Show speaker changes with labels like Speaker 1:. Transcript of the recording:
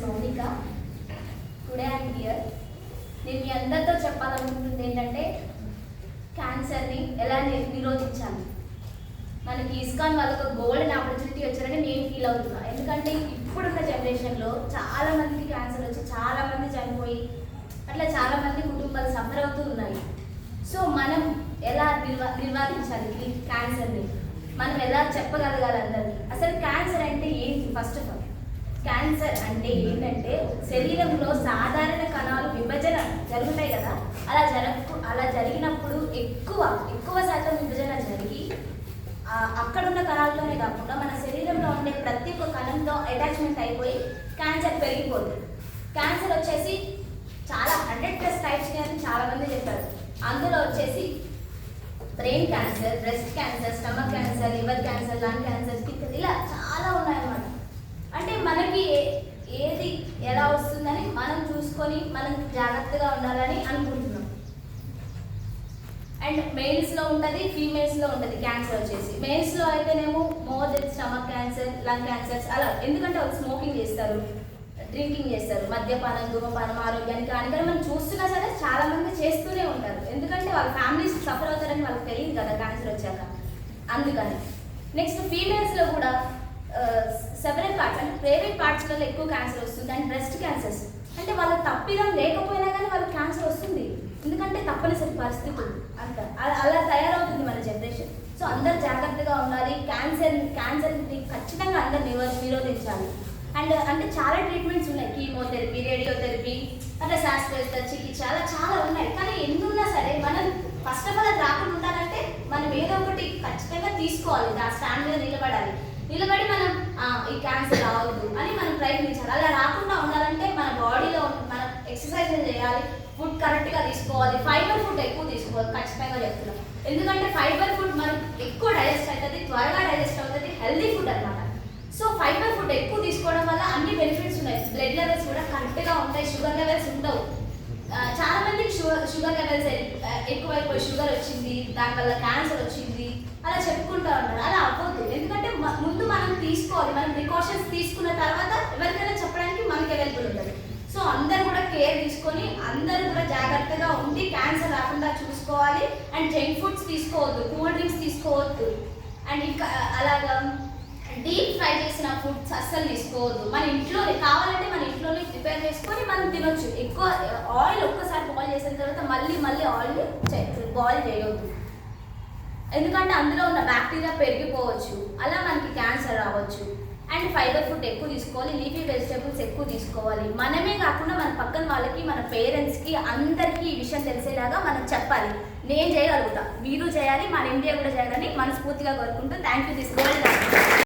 Speaker 1: Mounika. Today I'm here. నేను మీ అందరితో చెప్పాలనుకుంటుంది ఏంటంటే క్యాన్సర్ని ఎలా నిరోధించాలి. మనకి ఇస్కాన్ వాళ్ళకు గోల్డెన్ ఆపర్చునిటీ వచ్చారని నేను ఫీల్ అవుతున్నా. ఎందుకంటే ఇప్పుడున్న జనరేషన్లో చాలా మందికి క్యాన్సర్ వచ్చి చాలా మంది చనిపోయి అట్లా చాలా మంది కుటుంబాలు సఫర్ అవుతూ ఉన్నాయి. సో మనం ఎలా నిర్వాహించాలి ఈ క్యాన్సర్ని, మనం ఎలా చెప్పగలగాలి అందరికీ. అసలు క్యాన్సర్ అంటే ఏంటి? ఫస్ట్ ఆఫ్ ఆల్ క్యాన్సర్ అంటే ఏంటంటే శరీరంలో సాధారణ కణాలు విభజన జరుగుతాయి కదా, అలా జరిగినప్పుడు ఎక్కువ శాతం విభజన జరిగి అక్కడున్న కణాలతోనే కాకుండా మన శరీరంలో ఉండే ప్రతి ఒక్క కణంతో అటాచ్మెంట్ అయిపోయి క్యాన్సర్ పెరిగిపోతుంది. క్యాన్సర్ వచ్చేసి చాలా 100+ టైప్స్ అని చాలా మంది చెప్పారు. అందులో వచ్చేసి brain cancer, breast cancer, stomach cancer, liver cancer, lung cancer, kidney, ఇలా చాలా ఉన్నాయన్నమాట. అంటే మనకి ఏది ఎలా వస్తుందని మనం చూసుకొని మనం జాగ్రత్తగా ఉండాలని అనుకుంటున్నాం. అండ్ మెయిల్స్లో ఉంటుంది, ఫీమేల్స్లో ఉంటుంది. క్యాన్సర్ వచ్చేసి మెయిల్స్లో అయితేనేమో more than stomach cancer, lung cancers అలా. ఎందుకంటే వాళ్ళు స్మోకింగ్ చేస్తారు, డ్రింకింగ్ చేస్తారు, మద్యపానం, ధూమపానం ఆరోగ్యానికి హానికరం. మనం చూస్తున్నా సరే చాలా మంది చేస్తూనే ఉంటారు. ఎందుకంటే వాళ్ళ ఫ్యామిలీస్ సఫర్ అవుతారని వాళ్ళకి తెలియదు కదా క్యాన్సర్ వచ్చాక, అందుకని. నెక్స్ట్ ఫీమేల్స్లో కూడా సెవెరల్ పార్ట్స్ అంటే ప్రైవేట్ పార్ట్స్లలో ఎక్కువ క్యాన్సర్ వస్తుంది. అండ్ బ్రెస్ట్ క్యాన్సర్స్ అంటే వాళ్ళ తప్పిదం లేకపోయినా కానీ వాళ్ళకి క్యాన్సర్ వస్తుంది. ఎందుకంటే తప్పనిసరి పరిస్థితులు అంట అలా తయారవుతుంది మన జనరేషన్. సో అందరు జాగ్రత్తగా ఉండాలి. క్యాన్సర్ని ఖచ్చితంగా అందరు నిరోధించాలి. అండ్ అంటే చాలా ట్రీట్మెంట్స్ ఉన్నాయి, కీమోథెరపీ, రేడియోథెరపీ, అట్లా శాస్త్రవేత్త చికిత్స, అలా చాలా ఉన్నాయి. కానీ ఎన్ని ఉన్నా సరే మనం ఫస్ట్ ఆఫ్ ఆల్ అది రాకుండా ఉండాలంటే మనం ఏదో ఒకటి ఖచ్చితంగా తీసుకోవాలి. ఆ స్టాండ్ మీద నిలబడి మనం ఈ క్యాన్సర్ రావద్దు అని మనం ప్రయత్నించాలి. అలా రాకుండా ఉండాలంటే మన బాడీలో మనం ఎక్సర్సైజ్ చేయాలి, ఫుడ్ కరెక్ట్గా తీసుకోవాలి, ఫైబర్ ఫుడ్ ఎక్కువ తీసుకోవాలి ఖచ్చితంగా చెప్తున్నాం. ఎందుకంటే ఫైబర్ ఫుడ్ మనం ఎక్కువ డైజెస్ట్ అవుతుంది, త్వరగా డైజెస్ట్ అవుతుంది, హెల్దీ ఫుడ్ అనమాట. సో ఫైబర్ ఫుడ్ ఎక్కువ తీసుకోవడం వల్ల అన్ని బెనిఫిట్స్ ఉన్నాయి. బ్లడ్ లెవెల్స్ కూడా కరెక్ట్గా ఉంటాయి, షుగర్ లెవెల్స్ ఉండవు. చాలా మందికి షుగర్ లెవెల్స్ ఎక్కువైపోయి షుగర్ వచ్చింది, దానివల్ల క్యాన్సర్ వచ్చింది అలా చెప్పుకుంటూ ఉంటారు. అలా అవ్వద్దు. ఎందుకంటే ముందు మనం తీసుకోవాలి. మనం ప్రికాషన్స్ తీసుకున్న తర్వాత ఎవరికైనా చెప్పడానికి మనకి అవైలబుల్ ఉంటుంది. సో అందరు కూడా కేర్ తీసుకొని అందరూ కూడా జాగ్రత్తగా ఉండి క్యాన్సర్ రాకుండా చూసుకోవాలి. అండ్ జంక్ ఫుడ్స్ తీసుకోవద్దు, కూల్ డ్రింక్స్ తీసుకోవద్దు. అండ్ ఇంకా అలాగా డీప్ ఫ్రై చేసిన ఫుడ్స్ అస్సలు తీసుకోవద్దు. మన ఇంట్లోనే కావాలంటే మన ఇంట్లోనే ప్రిపేర్ చేసుకొని మనం తినొచ్చు. ఎక్కువ ఆయిల్ ఒక్కసారి బాయిల్ చేసిన తర్వాత మళ్ళీ ఆయిల్ బాయిల్ చేయవద్దు. ఎందుకంటే అందులో ఉన్న బ్యాక్టీరియా పెరిగిపోవచ్చు, అలా మనకి క్యాన్సర్ రావచ్చు. అండ్ ఫైబర్ ఫుడ్ ఎక్కువ తీసుకోవాలి, లీఫీ వెజిటేబుల్స్ ఎక్కువ తీసుకోవాలి. మనమే కాకుండా మన పక్కన వాళ్ళకి, మన పేరెంట్స్కి, అందరికీ ఈ విషయం తెలిసేలాగా మనం చెప్పాలి. నేను చేయగలుగుతా, మీరు చేయాలి, మన ఇండియా కూడా చేయాలని మనస్ఫూర్తిగా కోరుకుంటూ థ్యాంక్ యూ. తీసుకోవాలి.